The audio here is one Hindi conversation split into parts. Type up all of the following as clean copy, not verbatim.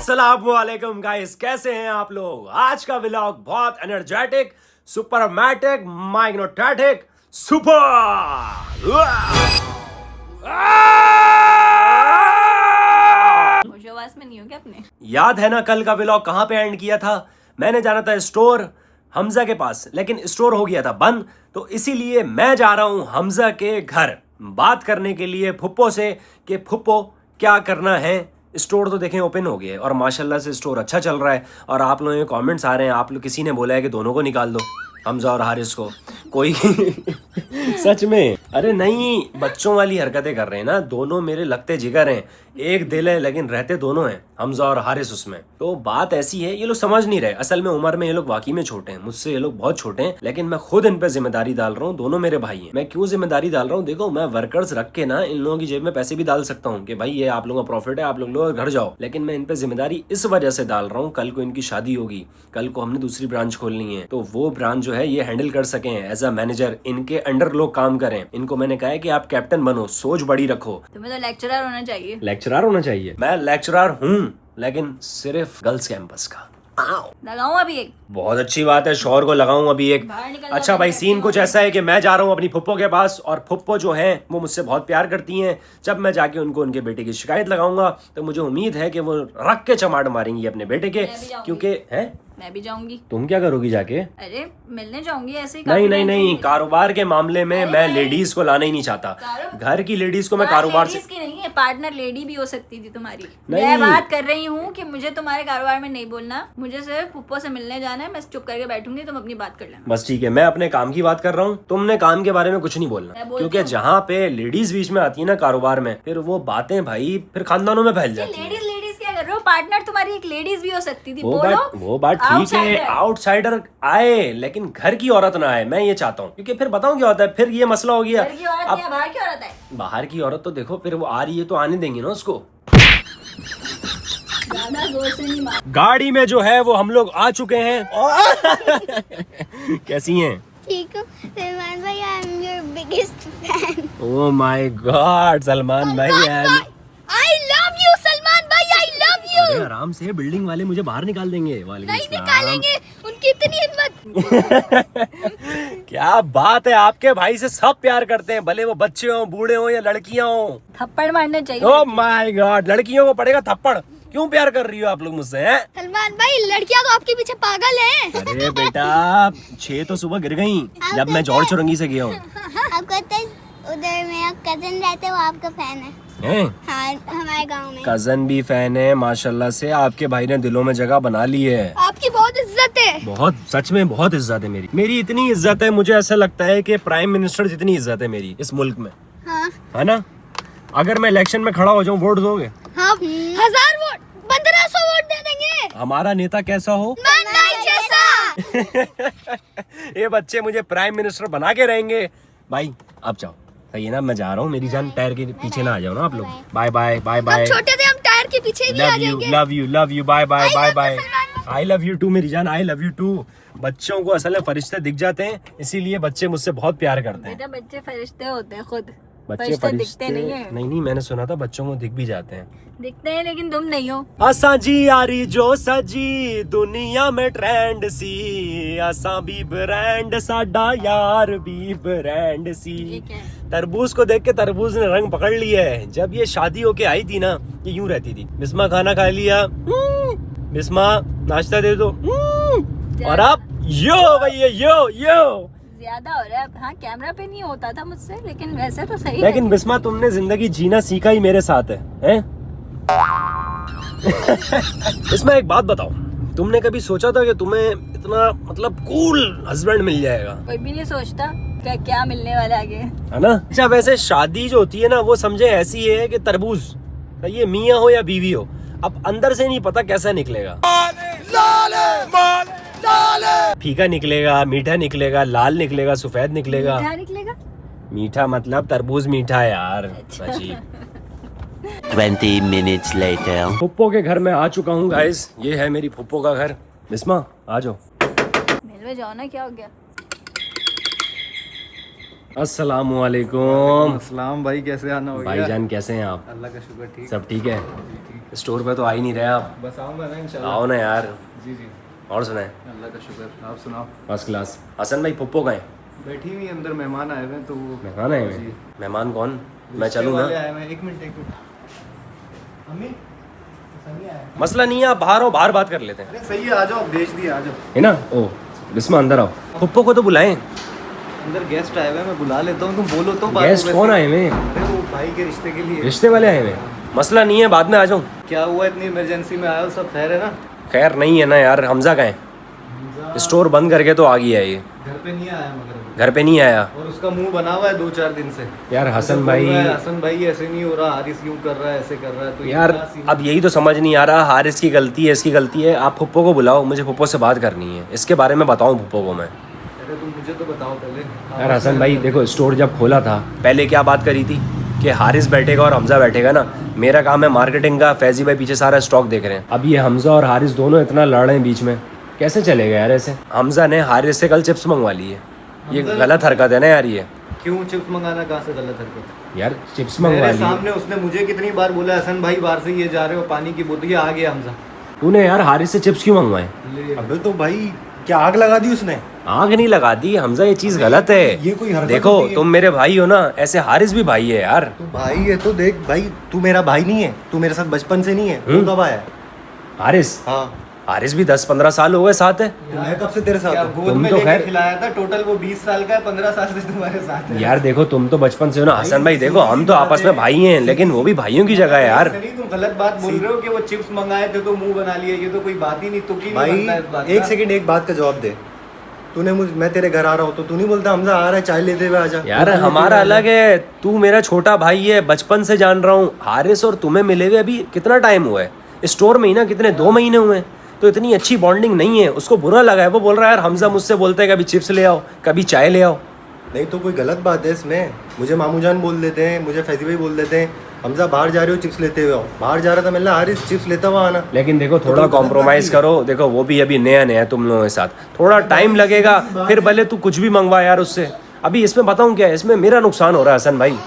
अस्सलामुअलैकुम गाइस, कैसे हैं आप लोग। आज का व्लॉग बहुत एनर्जेटिक, सुपरमैटिक, मैग्नेटिक, सुपर। होशोवास में नहीं हो क्या अपने? याद है ना कल का व्लॉग कहाँ पे एंड किया था। मैंने जाना था स्टोर हमजा के पास, लेकिन स्टोर हो गया था बंद, तो इसीलिए मैं जा रहा हूँ हमजा के घर बात करने के लिए फुप्पो से कि फुप्पो क्या करना है। स्टोर तो देखें ओपन हो गया है और माशाल्लाह से स्टोर अच्छा चल रहा है। और आप लोगों के कमेंट्स आ रहे हैं, आप लोग किसी ने बोला है कि दोनों को निकाल दो, हमजा और हारिस को। कोई सच में, अरे नहीं, बच्चों वाली हरकतें कर रहे हैं ना। दोनों मेरे लगते जिगर हैं, एक दिल है लेकिन रहते दोनों हैं, हमजा और हारिस उसमें। तो बात ऐसी है, ये लोग समझ नहीं रहे। असल में उम्र में ये लोग वाकई में छोटे हैं, मुझसे ये लोग बहुत छोटे हैं, लेकिन मैं खुद इन पे जिम्मेदारी डाल रहा हूँ। दोनों मेरे भाई हैं। मैं क्यों जिम्मेदारी डाल रहा हूँ, देखो मैं वर्कर्स रख के ना इन लोगों की जेब में पैसे भी डाल सकता हूँ कि भाई ये आप लोगों का प्रॉफिट है, आप लोग घर जाओ, लेकिन मैं इन पे जिम्मेदारी इस वजह से डाल रहा हूँ, कल को इनकी शादी होगी, कल को हमने दूसरी ब्रांच खोलनी है, तो वो ब्रांच जो है ये हैंडल कर सके एज अ मैनेजर, इनके अंडर लोग काम करें। इनको मैंने कहा है कि आप कैप्टन बनो, सोच बड़ी रखो। तुम्हें तो लेक्चरर होना चाहिए। लेक्चरर होना चाहिए? मैं लेक्चरर हूँ, लेकिन सिर्फ गर्ल्स कैंपस का। लगाऊं अभी एक? बहुत अच्छी बात है, शोर को लगाऊं अभी एक। अच्छा भाई, सीन कुछ ऐसा है कि मैं जा रहा हूं अपनी फुप्पो के पास, और फुप्पो जो है वो मुझसे बहुत प्यार करती हैं। जब मैं जाके उनको उनके बेटे की शिकायत लगाऊंगा तो मुझे उम्मीद है कि वो रख के चमाट मारेंगी अपने बेटे के, क्योंकि है। मैं भी जाऊंगी। तुम क्या करोगी जाके? अरे मिलने जाऊंगी ऐसे ही। नहीं, कारोबार के मामले में मैं लेडीज को लाना ही नहीं चाहता। घर की लेडीज को मैं कारोबार से की नहीं है, पार्टनर लेडी भी हो सकती थी तुम्हारी। मैं बात कर रही हूँ कि मुझे तुम्हारे कारोबार में नहीं बोलना, मुझे सिर्फ फुप्पो से मिलने जाना है। मैं चुप करके बैठूंगी, तुम अपनी बात कर लेना। बस ठीक है, मैं अपने काम की बात कर रहा हूँ, तुमने काम के बारे में कुछ नहीं बोलना, क्योंकि जहाँ पे लेडीज बीच में आती है ना कारोबार में, फिर वो बातें भाई फिर खानदानों में फैल जाती है। लेडीज क्या कर रहे हो? पार्टनर तुम्हारी एक लेडीज भी हो सकती थी। वो बात ठीक है, आउटसाइडर आए लेकिन घर की औरत ना आए, मैं ये चाहता हूँ। क्योंकि फिर बताऊँ क्या होता है, फिर ये मसला हो गया। बाहर की औरत है? बाहर की औरत तो देखो, फिर वो आ रही है तो आने देंगे ना उसको। गाड़ी में जो है वो हम लोग आ चुके हैं। कैसी हैं? ठीक हूँ सलमान भाई, I am your biggest fan. Oh my God Salman भाई, आई लव यू सलमान भाई, आई लव यू। अरे आराम से, बिल्डिंग वाले मुझे बाहर निकाल देंगे। नहीं निकालेंगे, उनकी इतनी हिम्मत। क्या बात है, आपके भाई से सब प्यार करते हैं, भले वो बच्चे हो, बूढ़े हो या लड़कियां हो। थप्पड़ मारना चाहिए। ओह माय गॉड, लड़कियों को पड़ेगा थप्पड़। क्यों प्यार कर रही हो आप लोग मुझसे? हैं सलमान भाई, लड़कियां तो आपके पीछे पागल हैं। अरे बेटा, 6 तो सुबह गिर गई जब मैं जॉर्ज चुरंगी से गया हूँ। आपको उधर मेरा कजन रहता है, वो आपका फैन है। हाँ, हमारे गांव में कजन भी फैन है माशाल्लाह से। आपके भाई ने दिलों में जगह बना ली है। आपकी बहुत इज्जत है। बहुत, सच में बहुत इज्जत है मेरी इतनी इज्जत है, मुझे ऐसा लगता है कि प्राइम मिनिस्टर जितनी इज्जत है मेरी इस मुल्क में। हाँ। है ना? अगर मैं इलेक्शन में खड़ा हो जाऊँ, वोट दोगे? हाँ, 1000 वोट, 1500 वोट दे देंगे। हमारा नेता कैसा हो? जैसा। ये बच्चे मुझे प्राइम मिनिस्टर बना के रहेंगे। भाई अब जाओ, सही है ना? मैं जा रहा हूँ, मेरी जान, टायर के पीछे ना आ जाओ ना आप लोग। Bye bye bye bye. छोटे थे हम, टायर के पीछे भी आ जाएंगे। Love you bye bye bye bye. I love you too मेरी जान, आई लव यू टू। बच्चों को असल में फरिश्ते दिख जाते हैं, इसीलिए बच्चे मुझसे बहुत प्यार करते हैं। बेटा, बच्चे फरिश्ते होते हैं खुद, बच्चे फरिश्ते नहीं है। नहीं, मैंने सुना था बच्चों को दिख भी जाते हैं। दिखते हैं, लेकिन तुम नहीं हो। असा जी यारी जो सजी दुनिया में ट्रेंड सी, असा भी ब्रांड, साडा यार भी ब्रांड सी। तरबूज को देख के तरबूज ने रंग पकड़ लिया है। जब ये शादी होके आई थी ना, ये यूं रहती थी, बिस्मा खाना खा लिया, बिस्मा नाश्ता दे दो, और अब यो भैया यो ज्यादा हो रहा है। हाँ, कैमरा पे नहीं होता था मुझसे, लेकिन वैसे तो सही। लेकिन बिस्मा, तुमने जिंदगी जीना सीखा ही मेरे साथ है? इसमें एक बात बताओ, तुमने कभी सोचा था कि तुम्हें इतना मतलब कूल हस्बैंड मिल जाएगा? कोई भी नहीं सोचता क्या मिलने वाला आगे, है ना? अच्छा, वैसे शादी जो होती है ना, वो समझे ऐसी है कि तरबूज, ये मियाँ हो या बीवी हो, अब अंदर से नहीं पता कैसा निकलेगा। फीका निकलेगा, मीठा निकलेगा, लाल निकलेगा, सफेद निकलेगा। मीठा मतलब तरबूज मीठा है यार। अजीब। 20 minutes later. फुप्पो के घर में आ चुका हूँ गाइस, ये है मेरी फुप्पो का घर। बिस्मा आ जाओ। मिलवे जाओ ना, क्या हो गया? अस्सलामुअलैकुम। अस्सलाम भाई, कैसे आना हो गया? भाईजान कैसे हैं आप? अल्लाह का शुक्र, ठीक। सब ठीक है? स्टोर पे तो आ ही नहीं रहे आप। बस आऊँगा ना इंशाल्लाह। आओ ना यार। जी जी, और सुनाए? अल्लाह का शुक्र। आप सुनाओ? First class. हसन भाई पुप्पो कहाँ हैं? बैठी हुई अंदर, मेहमान आए हुए हैं तो वो मेहमान आए हुए? मेहमान कौन? मैं चलूँ ना? आए हुए हैं। एक मिनट अम्मी सही है। मसला नहीं है, आप बाहर हो, बाहर बात कर लेते हैं, अरे सही है, आ जाओ, भेज दिए, आ जाओ। है ना? ओ बिस्मा अंदर आओ। पुप्पो को तो बुलाएं। अंदर गेस्ट आए हुए हैं, मैं बुला लेता हूँ, तुम बोलो तो। गेस्ट कौन आए हुए? अरे वो भाई के रिश्ते के लिए। रिश्ते वाले आए हुए? मसला नहीं है, बाद में आ जाऊँ। क्या हुआ, इतनी इमरजेंसी में आए हो? सब खैर है ना? खैर नहीं है ना यार। हमजा कहाँ है? स्टोर बंद करके तो आ गया ये। घर पे नहीं आया मगर। घर पे नहीं आया और उसका मुंह बना हुआ है 2-4 दिन से। यार। हसन बोल भाई रहा है, हसन भाई ऐसे नहीं हो रहा, हारिस यूं कर रहा है, ऐसे कर रहा है, तो ये यार क्या सीन? अब यही तो समझ नहीं आ रहा, हारिस की गलती है, इसकी गलती है। आप पुप्पो को बुलाओ, मुझे पुप्पो से बात करनी है, इसके बारे में बताऊं पुप्पो को मैं। अरे तुम मुझे तो बताओ पहले। यार हसन भाई देखो, स्टोर जब खोला था पहले क्या बात करी थी कि हारिस बैठेगा और हमजा बैठेगा ना। मेरा काम है मार्केटिंग का, फैजी भाई पीछे सारा स्टॉक देख रहे हैं। अब ये हमजा और हारिस दोनों इतना लड़ रहे हैं बीच में, कैसे चलेगा यार ऐसे? हमजा ने हारिस से कल चिप्स मंगवा ली है, ये गलत हरकत है ना यार ये। क्यों चिप्स मंगाना कहाँ से गलत हरकत? यार चिप्स मंगवा मेरे ली। सामने उसने मुझे कितनी बार बोला, हसन भाई बाहर से ये जा रहे हो, पानी की बोतल, ये आ गया हमजा। तूने यार हारिस से चिप्स क्यों मंगवाए? अबे तो भाई क्या आग लगा दी उसने? आग नहीं लगा दी हमजा, ये चीज गलत है। ये कोई हरकत देखो होती है? तुम मेरे भाई हो ना, ऐसे हारिस भी भाई है यार। तू भाई है तो देख भाई, तू मेरा भाई नहीं है, तू मेरे साथ बचपन से नहीं है, तू कब आया? हारिस? हाँ हारिस भी 10-15 साल हो गए साथ है। तो मैं कब से तेरे साथ क्या हूँ? गोद तुम में तो लेके खैर- खिलाया था, टोटल वो 20 साल का है, 15 साल से तुम्हारे साथ है। यार देखो तुम तो बचपन से हो ना हसन भाई, देखो हम तो आपस में भाई हैं, लेकिन वो भी भाइयों की जगह है यार। ऐसे नहीं, तुम गलत बात बोल रहे हो कि वो चिप्स मंगाए थे तो मुंह बना लिए, ये तो कोई बात ही नहीं, तुकी नहीं भाई बनता इस बात एक का। सेकंड, एक बात का जवाब दे। तूने मैं तेरे घर आ रहा हूँ तो तू नहीं बोलता हमजा आ रहा है, चाय लेते हुए आजा? यार हमारा अलग है, तू मेरा छोटा भाई है, बचपन से जान रहा हूँ। हारिस और तुम्हें मिले हुए अभी कितना टाइम हुआ है? स्टोर में ही ना कितने 2 महीने हुए हैं, तो इतनी अच्छी बॉन्डिंग नहीं है। उसको बुरा लगा है, वो बोल रहा है यार हमजा मुझसे बोलता है कभी चिप्स ले आओ, कभी चाय ले आओ। नहीं तो कोई गलत बात है इसमें? मुझे मामू जान बोल देते हैं, मुझे फैजी भाई बोल देते हैं, हमजा बाहर जा रहे हो चिप्स लेते हुए आओ। बाहर जा रहा था, मिलना हारिस चिप्स लेता हुआ आना। लेकिन देखो थोड़ा गलत कॉम्प्रोमाइज बात नहीं करो। देखो वो भी अभी नया नया है तुम लोगों के साथ, थोड़ा टाइम लगेगा, फिर भले तू कुछ भी मंगवा यार उससे। अभी इसमें बताऊं क्या है, इसमें मेरा नुकसान हो रहा है हसन भाई।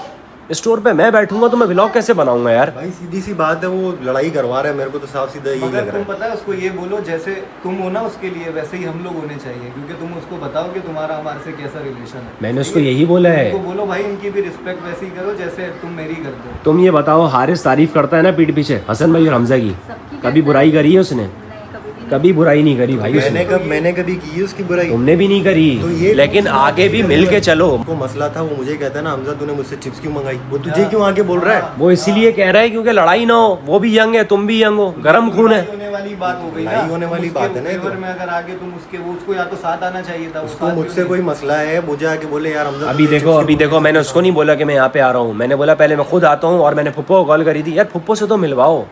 स्टोर पे मैं बैठूंगा तो मैं व्लॉग कैसे बनाऊंगा यार? भाई सीधी सी बात है, वो लड़ाई करवा रहा है मेरे को तो साफ सीधा यही लग मगर रहा तुम है। पता है उसको ये बोलो, जैसे तुम हो ना उसके लिए, वैसे ही हम लोग होने चाहिए, क्योंकि तुम उसको बताओ कि तुम्हारा हमारे से कैसा रिलेशन है। मैंने उसको यही बोला है। उनको बोलो भाई इनकी भी रिस्पेक्ट वैसे ही करो जैसे तुम मेरी करते हो। तुम ये बताओ, हारिस तारीफ करता है ना पीठ पीछे हसन भाई और हमजा की, सबकी कभी बुराई करी है उसने? नहीं, कभी भी नहीं। कभी बुराई नहीं करी भाई उसने। मैंने कभी की है उसकी बुराई? तुमने भी नहीं करी, तो ये लेकिन आगे भी मिल के चलो। को मसला था, वो मुझे कहता है ना हमजा तूने मुझसे चिप्स क्यों मंगाई, वो तुझे क्यों आगे बोल रहा है? वो इसीलिए कह रहा है क्योंकि लड़ाई ना हो, वो भी यंग है तुम भी यंग हो, गर्म खून है। लड़ाई होने वाली बात हो गई ना, लड़ाई होने वाली उसके बात है ना ये फेवर तो। में अगर आगे तुम उसके, वो उसको या तो साथ आना चाहिए था, वो उसको साथ क्यों मुझसे नहीं? कोई मसला है, मुझे आके बोले यार हमजा अभी तुझे देखो चिप्स अभी क्यों देखो, मैंने उसको नहीं बोला कि मैं यहाँ पे आ रहा हूँ, मैंने बोला पहले मैं खुद आता हूँ, और मैंने फुप्पो को कॉल करी थी। यार फुप्पो से तो मिलवाओ।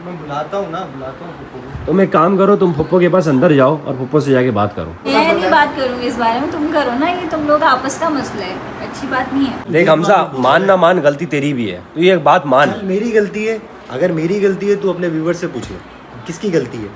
मैं बुलाता हूँ ना, बुलाता हूँ फुप्पो को। तुम एक काम करो, तुम फुप्पो के पास अंदर जाओ और फुप्पो से जाके बात करो। मैं नहीं बात करूंगी इस बारे में, तुम करो ना, ये तुम लोग आपस का मसला है, अच्छी बात नहीं है। देख हमजा, मान ना मान गलती तेरी भी है, तू ये एक बात मान। चल, मेरी गलती है, अगर मेरी गलती है तो अपने व्यूवर से पूछ ले किसकी गलती है।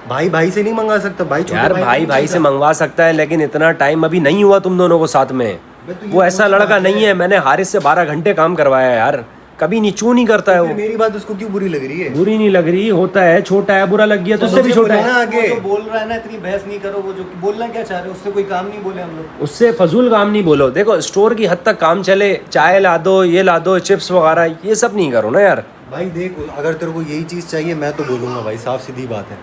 भाई भाई से नहीं मंगा सकता, भाई छोटे यार भाई भाई से मंगवा सकता है, लेकिन इतना टाइम अभी नहीं हुआ तुम दोनों को साथ में। वो ऐसा लड़का नहीं है, मैंने हारिस से 12 घंटे काम करवाया है यार, कभी नीचू नहीं करता है वो। मेरी बात उसको क्यों बुरी लग रही है? बुरी नहीं लग रही, होता है, छोटा है, बुरा लग गया तो उससे भी मुझे छोटा बोला है। ना आगे। वो जो बोल रहा है ना, इतनी बहस नहीं करो, वो जो बोलना क्या चाह रहे हो उससे कोई काम नहीं बोले हम लोग। उससे फजूल काम नहीं बोलो। देखो स्टोर की हद तक काम चले, चाय ला दो, ये ला दो, चिप्स वगैरह, ये सब नहीं करो ना यार। भाई देख, अगर तेरे को यही चीज़ चाहिए मैं तो बोलूँगा भाई, साफ सीधी बात है,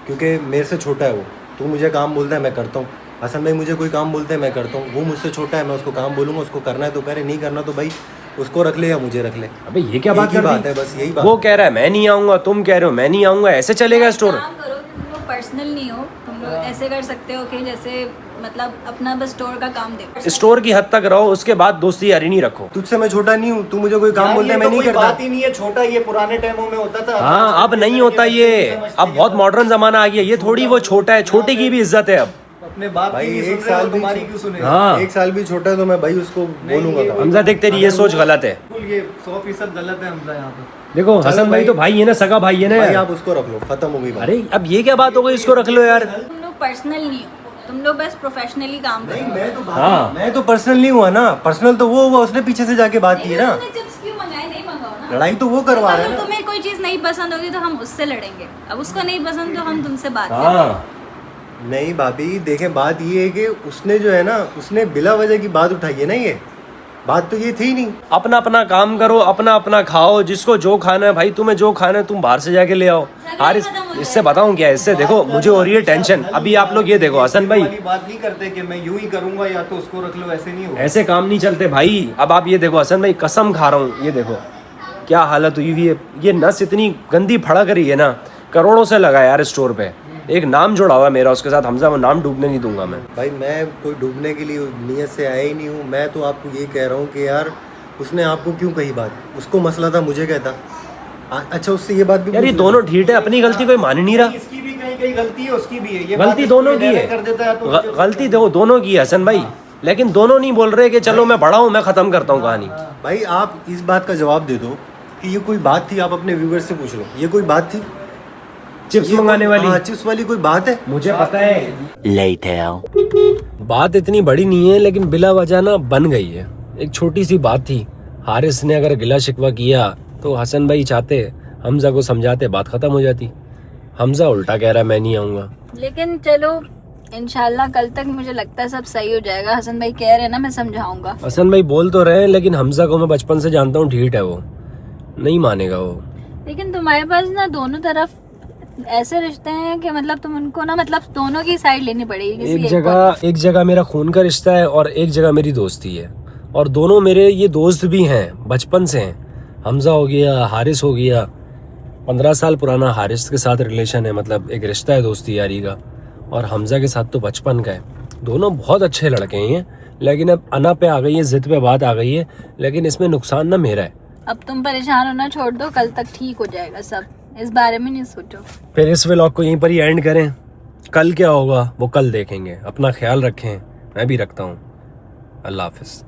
क्योंकि मेरे से छोटा है वो। तू मुझे काम बोलता है मैं करता हूँ, हसन भाई मुझे कोई काम बोलते हैं मैं करता हूँ। वो मुझसे छोटा है, मैं उसको काम बोलूँगा, उसको करना है तो करे, नहीं करना तो भाई उसको रख ले या मुझे रख ले। अबे ये क्या बात एक ही कर बात दी? है, बस यही बात। वो कह रहा है मैं नहीं आऊंगा, तुम कह रहे हो मैं नहीं आऊंगा, ऐसे चलेगा स्टोर? काम करो, तुम लोग पर्सनल नहीं हो, तुम लोग ऐसे कर सकते हो कि जैसे मतलब अपना बस स्टोर का काम देखो। स्टोर की हद तक रहो, उसके बाद दोस्ती यारी नहीं रखो। तुझसे मैं छोटा नहीं हूँ, तू मुझे कोई काम यार, बोलता है ये मैं तो नहीं कोई करता। बात ही नहीं है, छोटा ये पुराने टाइमों में होता था। हाँ अब नहीं होता ये, अब बहुत मॉडर्न जमाना आ गया, ये थोड़ी वो छोटा है, छोटे की भी इज्जत है अब। अपने बाप की भाई नहीं एक सुन रहे हो, साल भी तुम्हारी क्यों सुने? हाँ 1 साल भी छोटा है तो मैं भाई उसको बोलूंगा ये था। हमजा देख तेरी ये सोच गलत है। बिल्कुल, ये 100% गलत है हमजा यहाँ पर। देखो हसन भाई तो भाई है ना, सगा भाई है ना भाई यार। आप उसको रख लो, खत्म हो गई बात। अरे अब ये क्या बात हो गई, इसको रख लो यार। तुम लोग पर्सनल नहीं हो, तुम लोग बस प्रोफेशनली काम करो। हाँ मैं तो पर्सनल नहीं हुआ ना, पर्सनल तो वो हुआ, उसने पीछे से जाके बात की है ना। तुमने चिप्स क्यों मंगाए? नहीं मंगाओ ना। लड़ाई तो वो करवा रहा है अगर ना। तुम्हें कोई चीज नहीं पसंद होगी तो हम उससे लड़ेंगे, अब उसको नहीं पसंद तो हम तुमसे बात हाँ करेंगे। नहीं भाभी देखें, बात ये है कि उसने जो है ना, उसने बिला वजह की बात उठाई है ना, ये बात तो ये थी नहीं। अपना अपना काम करो, अपना अपना खाओ, जिसको जो खाना है भाई, तुम्हें जो खाना है तुम बाहर से जाके ले आओ। हारिस, इससे बताऊं क्या, इससे देखो मुझे हो रही है टेंशन। अभी आप लोग ये देखो हसन भाई, वाली बात नहीं करते कि मैं यूं ही करूंगा या तो उसको रख लो, ऐसे नहीं होगा। ऐसे काम नहीं चलते भाई। अब आप ये देखो हसन भाई, कसम खा रहा हूँ, ये देखो क्या हालत हुई हुई है। ये नस इतनी गंदी फड़क रही है ना, करोड़ों से लगा यार स्टोर पे, एक नाम जुड़ा हुआ है मेरा उसके साथ, हमजा, वो नाम डूबने नहीं दूंगा मैं। भाई मैं कोई डूबने के लिए नीयत से आया ही नहीं हूँ। मैं तो आपको ये कह रहा हूँ कि यार उसने आपको क्यों कही बात, उसको मसला था, मुझे कहता। अच्छा उससे ये बात भी यार ये दोनों ठीक है, अपनी गलती कोई मान ही नहीं रहा। इसकी भी कहीं कहीं गलती है, उसकी भी है। ये गलती दोनों की है, कर देता है तो गलती दोनों की है हसन भाई, लेकिन दोनों नहीं बोल रहे कि चलो मैं बड़ा हूँ, मैं खत्म करता हूँ कहानी। भाई आप इस बात का जवाब दे दो कि ये कोई बात थी, आप अपने व्यूअर्स से पूछ लो, ये कोई बात थी चिप्स ये मंगाने वाली? हाँ, चिप्स वाली कोई बात है? मुझे पता है Later. बात इतनी बड़ी नहीं है, लेकिन बिला वजह ना बन गई है। एक छोटी सी बात थी, हारिस ने अगर गिला शिकवा किया तो हसन भाई चाहते हमजा को समझाते, बात खत्म हो जाती। हमजा उल्टा कह रहा है मैं नहीं आऊंगा। लेकिन चलो इंशाल्लाह कल तक मुझे लगता है सब सही हो जाएगा। हसन भाई कह रहे हैं ना, मैं समझाऊंगा। हसन भाई बोल तो रहे हैं, लेकिन हमजा को मैं बचपन से जानता हूँ, ढीठ है वो, नहीं मानेगा वो। लेकिन तुम्हारे पास ना दोनों तरफ ऐसे रिश्ते हैं कि मतलब तुम उनको ना, मतलब दोनों की साइड लेनी पड़ेगी। किसी एक जगह मेरा खून का रिश्ता है और एक जगह मेरी दोस्ती है, और दोनों मेरे ये दोस्त भी हैं, बचपन से हैं। हमजा हो गया, हारिस हो गया, 15 साल पुराना हारिस के साथ रिलेशन है, मतलब एक रिश्ता है दोस्ती यारी का, और हमजा के साथ तो बचपन का है। दोनों बहुत अच्छे लड़के हैं, लेकिन अब अना पे आ गई है, जिद पे बात आ गई है, लेकिन इसमें नुकसान ना मेरा है। अब तुम परेशान होना छोड़ दो, कल तक ठीक हो जाएगा सब, इस बारे में नहीं सोचो। फिर इस व्लॉग को यहीं पर ही एंड करें, कल क्या होगा वो कल देखेंगे। अपना ख्याल रखें, मैं भी रखता हूँ। अल्लाह हाफिज़।